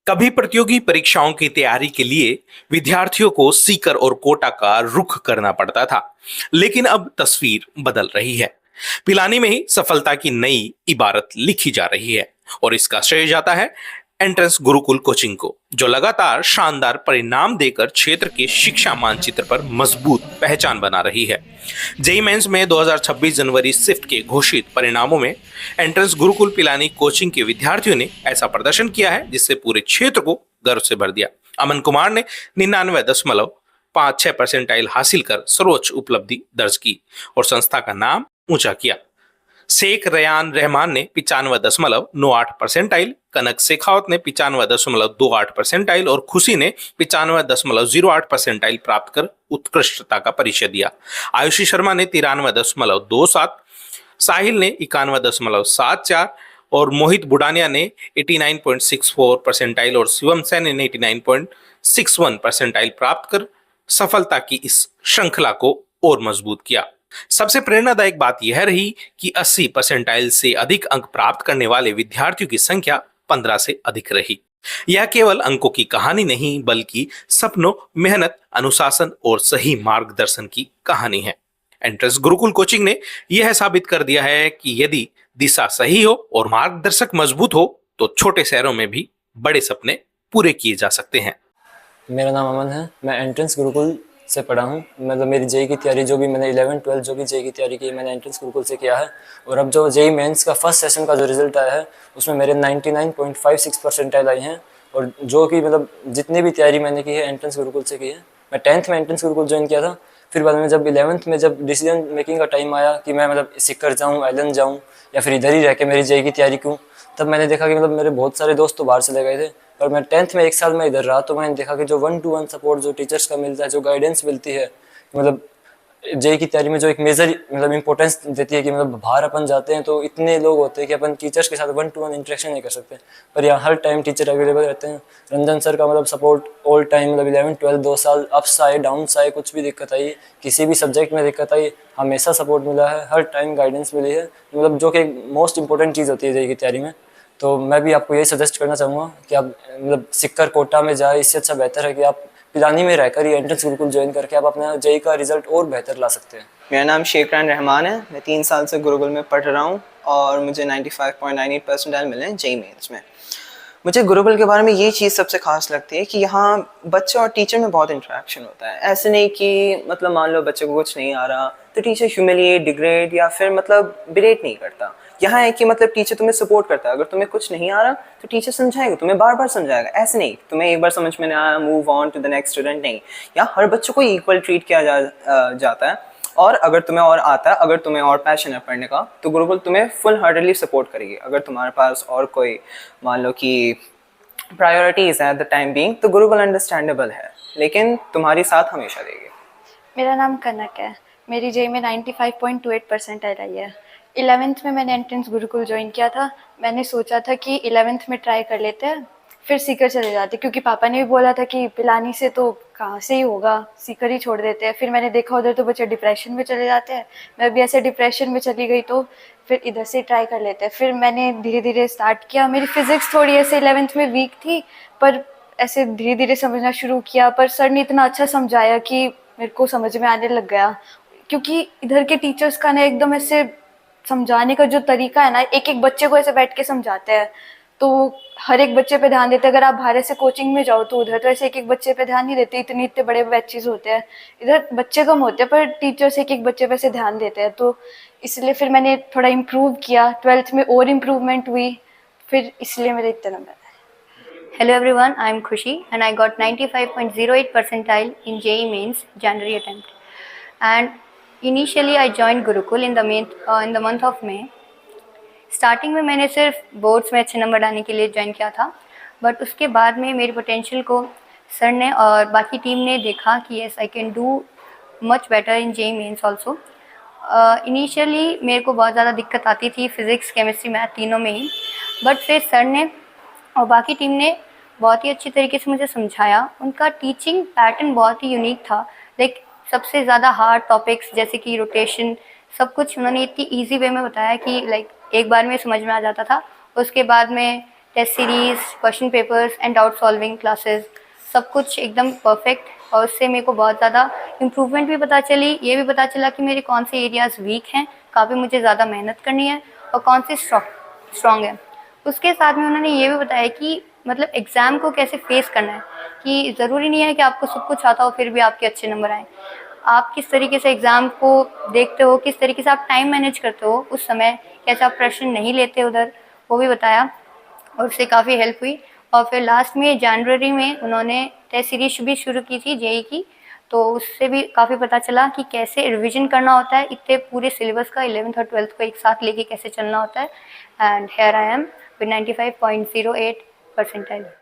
कभी प्रतियोगी परीक्षाओं की तैयारी के लिए विद्यार्थियों को सीकर और कोटा का रुख करना पड़ता था, लेकिन अब तस्वीर बदल रही है। पिलानी में ही सफलता की नई इबारत लिखी जा रही है और इसका श्रेय जाता है एंट्रेंस गुरुकुल कोचिंग को, जो लगातार शानदार परिणाम देकर क्षेत्र के शिक्षा मानचित्र पर मजबूत पहचान बना रही है। जेईई मेंस में 2026 जनवरी शिफ्ट के घोषित परिणामों में एंट्रेंस गुरुकुल पिलानी कोचिंग के विद्यार्थियों ने ऐसा प्रदर्शन किया है जिससे पूरे क्षेत्र को गर्व से भर दिया। अमन कुमार ने 99.56% हासिल कर सर्वोच्च उपलब्धि दर्ज की और संस्था का नाम ऊंचा किया। शेख रयान रहमान ने 95.98%, कनक शेखावत ने 95.28% और खुशी ने 95.08% प्राप्त कर उत्कृष्टता का परिचय दिया। आयुषी शर्मा ने 93.27, साहिल ने 91.74 और मोहित बुडानिया ने 89.64% और शिवम सैनी ने 89.61% प्राप्त कर सफलता की इस श्रृंखला को और मजबूत किया। सबसे प्रेरणादायक बात यह रही कि 80% से अधिक अंक प्राप्त करने वाले विद्यार्थियों की संख्या 15 से अधिक रही। यह केवल अंकों की कहानी नहीं बल्कि सपनों, मेहनत, अनुशासन और सही मार्गदर्शन की कहानी है। एंट्रेंस गुरुकुल कोचिंग ने यह साबित कर दिया है कि यदि दिशा सही हो और मार्गदर्शक मजबूत हो तो छोटे शहरों में भी बड़े सपने पूरे किए जा सकते हैं। मेरा नाम अमन है। मैं एंट्रेंस गुरुकुल से पढ़ा हूँ। मतलब मेरी जेईई की तैयारी जो भी मैंने 11-12 जो भी जेईई की तैयारी की मैंने एंट्रेंस गुरुकुल से किया है। और अब जो जेईई मेंस का फर्स्ट सेशन का जो रिजल्ट आया है उसमें मेरे 99.56% आई हैं। और जो कि मतलब जितनी भी तैयारी मैंने की है एंट्रेंस गुरुकुल से की है। मैं 10th में एंट्रेंस गुरुकुल ज्वाइन किया था। फिर बाद में जब 11th में जब डिसीजन मेकिंग का टाइम आया कि मैं मतलब सीकर जाऊँ, एलन जाऊँ या फिर इधर ही रह के मेरी जेईई की तैयारी क्यों, तब मैंने देखा कि मतलब मेरे बहुत सारे दोस्त तो बाहर चले गए थे और मैं 10th में 1 साल में इधर रहा। तो मैंने देखा कि जो 1-to-1 सपोर्ट जो टीचर्स का मिलता है, जो गाइडेंस मिलती है, मतलब जेईई की तैयारी में जो एक मेजर मतलब इंपॉर्टेंस देती है कि मतलब बाहर अपन जाते हैं तो इतने लोग होते हैं कि अपन टीचर्स के साथ 1-to-1 इंटरेक्शन नहीं कर सकते, पर यहाँ हर टाइम टीचर अवेलेबल रहते हैं। रंजन सर का मतलब सपोर्ट ऑल टाइम, मतलब 11-12 2 साल अप्स आए डाउन्स आए, कुछ भी दिक्कत आई, किसी भी सब्जेक्ट में दिक्कत आई, हमेशा सपोर्ट मिला है, हर टाइम गाइडेंस मिली है, मतलब जो कि मोस्ट इंपॉर्टेंट चीज़ होती है जेईई की तैयारी में। तो मैं भी आपको यही सजेस्ट करना चाहूँगा कि आप मतलब सीकर कोटा में जाए, इससे अच्छा बेहतर है कि आप पिलानी में रहकर ही एंट्रेंस गुरुकुल ज्वाइन करके आप अपना जेईई का रिजल्ट और बेहतर ला सकते हैं। मेरा नाम शेख रयान रहमान है। मैं 3 साल से गुरुकुल में पढ़ रहा हूँ और मुझे 95.98% मिले हैं जेईई मेंस में। मुझे गुरुकुल के बारे में ये चीज़ सबसे खास लगती है कि यहाँ बच्चे और टीचर में बहुत इंटरेक्शन होता है। ऐसे नहीं कि मतलब मान लो बच्चे को कुछ नहीं आ रहा तो टीचर ह्यूमिलिएट, डिग्रेड या फिर मतलब बिरेट नहीं करता। यहाँ है कि मतलब टीचर तुम्हें सपोर्ट करता है। अगर तुम्हें कुछ नहीं आ रहा तो टीचर समझाएगा, तुम्हें बार बार समझाएगा। ऐसे नहीं तुम्हें एक बार समझ में नहीं आया move on to the next student, नहीं। यहाँ हर बच्चों को इक्वल ट्रीट किया जाता है। और अगर तुम्हें और आता है, अगर तुम्हें और पैशन है पढ़ने का, तो गुरुकुल तुम्हें फुल हार्टेडली सपोर्ट करेगी। अगर तुम्हारे पास और कोई मान लो कि प्रायोरिटीज़ है एट द टाइम बीइंग, तो गुरुकुल अंडरस्टैंडेबल है, लेकिन तुम्हारी साथ हमेशा देगी। मेरा नाम कनक है। मेरी जेईई में 95.28% आई है। 11th में मैंने एंट्रेंस गुरुकुल ज्वाइन किया था। मैंने सोचा था कि 11th में ट्राई कर लेते हैं, फिर सीकर चले जाते, क्योंकि पापा ने भी बोला था कि पिलानी से तो कहाँ से ही होगा, सीकर ही छोड़ देते हैं। फिर मैंने देखा उधर तो बच्चे डिप्रेशन में चले जाते हैं, मैं भी ऐसे डिप्रेशन में चली गई, तो फिर इधर से ट्राई कर लेते हैं। फिर मैंने धीरे धीरे स्टार्ट किया। मेरी फिज़िक्स थोड़ी ऐसे 11th में वीक थी, पर ऐसे धीरे धीरे समझना शुरू किया। पर सर ने इतना अच्छा समझाया कि मेरे को समझ में आने लग गया, क्योंकि इधर के टीचर्स का ना एकदम ऐसे समझाने का जो तरीका है ना, एक एक बच्चे को ऐसे बैठ के समझाते हैं, तो हर एक बच्चे पे ध्यान देते हैं। अगर आप बाहर से कोचिंग में जाओ तो उधर तो ऐसे एक एक बच्चे पे ध्यान नहीं देते, इतने बड़े बैचेस होते हैं। इधर बच्चे कम होते हैं पर टीचर्स एक एक बच्चे पे ऐसे ध्यान देते हैं, तो इसलिए फिर मैंने थोड़ा इम्प्रूव किया। 12th में और इम्प्रूवमेंट हुई, फिर इसलिए मेरे इतने नंबर आए। Hello everyone, I am Khushi and I got 95.08 percentile in JEE Mains January attempt. And initially I joined Gurukul in the month of May. Starting में मैंने सिर्फ बोर्ड्स में अच्छे नंबर लाने के लिए ज्वाइन किया था, बट उसके बाद में मेरी पोटेंशियल को सर ने और बाकी टीम ने देखा कि yes I can do much better in JEE mains also. Initially मेरे को बहुत ज़्यादा दिक्कत आती थी फिज़िक्स, केमिस्ट्री, मैथ तीनों में ही, बट फिर सर ने और बाकी टीम ने बहुत ही अच्छी तरीके से मुझे समझाया। उनका टीचिंग पैटर्न बहुत ही यूनिक था। लाइक सबसे ज़्यादा हार्ड टॉपिक्स जैसे कि रोटेशन, सब कुछ उन्होंने इतनी ईजी वे में बताया कि लाइक एक बार में समझ में आ जाता था। उसके बाद में test series, question papers and doubt solving classes, सब कुछ एकदम परफेक्ट। और उससे मेरे को बहुत ज़्यादा इम्प्रूवमेंट भी पता चली। ये भी पता चला कि मेरे कौन से एरियाज़ वीक हैं, कहाँ पे मुझे ज़्यादा मेहनत करनी है, और कौन से स्ट्रॉन्ग है। उसके साथ में उन्होंने ये भी बताया कि मतलब एग्ज़ाम को कैसे फेस करना है, कि ज़रूरी नहीं है कि आपको सब कुछ आता हो फिर भी आपके अच्छे नंबर आए। आप किस तरीके से एग्ज़ाम को देखते हो, किस तरीके से आप टाइम मैनेज करते हो उस समय, कैसे आप प्रेशर नहीं लेते उधर, वो भी बताया और उससे काफ़ी हेल्प हुई। और फिर लास्ट में जनवरी में उन्होंने टेस्ट सीरीज भी शुरू की थी जेई की, तो उससे भी काफ़ी पता चला कि कैसे रिवीजन करना होता है इतने पूरे सिलेबस का, 11th और 12th को एक साथ लेके कैसे चलना होता है। And here I am with 95.08 percentile.